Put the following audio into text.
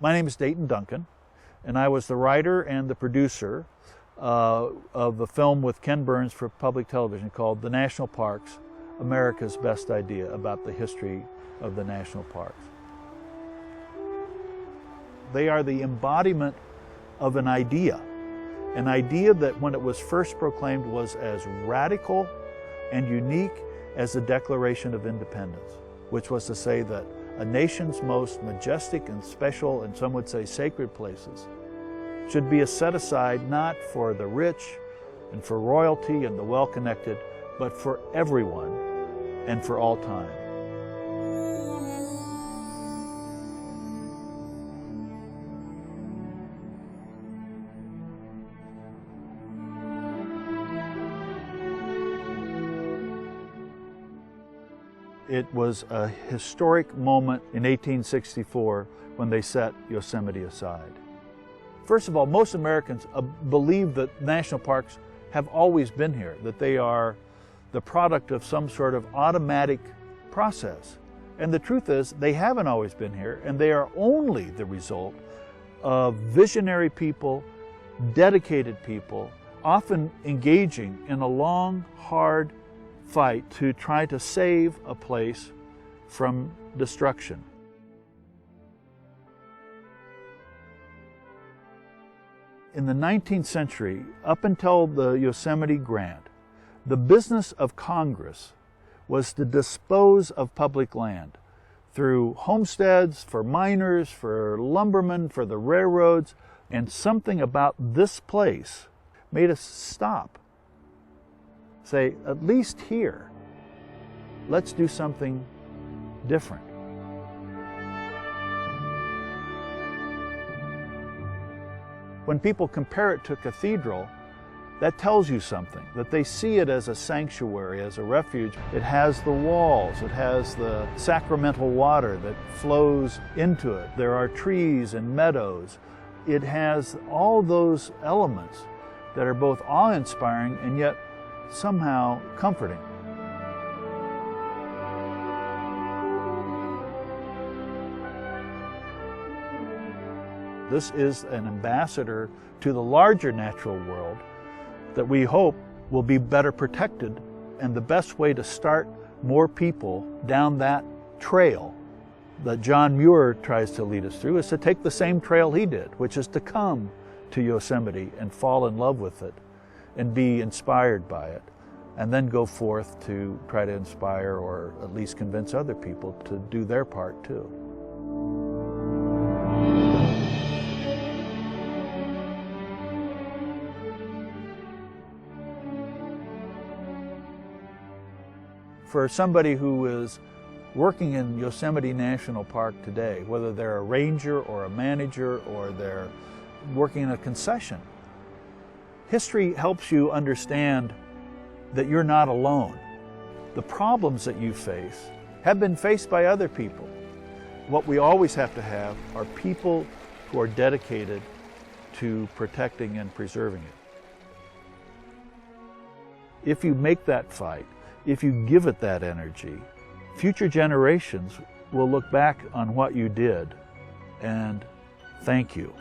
My name is Dayton Duncan, and I was the writer and the producer of a film with Ken Burns for public television called The National Parks, America's Best Idea, about the history of the national parks. They are the embodiment of an idea that when it was first proclaimed was as radical and unique as the Declaration of Independence, which was to say that a nation's most majestic and special, and some would say sacred places, should be set aside not for the rich and for royalty and the well-connected, but for everyone and for all time. It was a historic moment in 1864 when they set Yosemite aside. First of all, most Americans believe that national parks have always been here, that they are the product of some sort of automatic process. And the truth is, they haven't always been here, and they are only the result of visionary people, dedicated people, often engaging in a long, hard fight to try to save a place from destruction. In the 19th century, up until the Yosemite grant, the business of Congress was to dispose of public land through homesteads, for miners, for lumbermen, for the railroads, and something about this place made us stop. Say, at least here, let's do something different. When people compare it to a cathedral, that tells you something, that they see it as a sanctuary, as a refuge. It has the walls, it has the sacramental water that flows into it. There are trees and meadows. It has all those elements that are both awe-inspiring and yet somehow comforting. This is an ambassador to the larger natural world that we hope will be better protected, and the best way to start more people down that trail that John Muir tries to lead us through is to take the same trail he did, which is to come to Yosemite and fall in love with it and be inspired by it, and then go forth to try to inspire or at least convince other people to do their part too. For somebody who is working in Yosemite National Park today, whether they're a ranger or a manager or they're working in a concession, history helps you understand that you're not alone. The problems that you face have been faced by other people. What we always have to have are people who are dedicated to protecting and preserving it. If you make that fight, if you give it that energy, future generations will look back on what you did and thank you.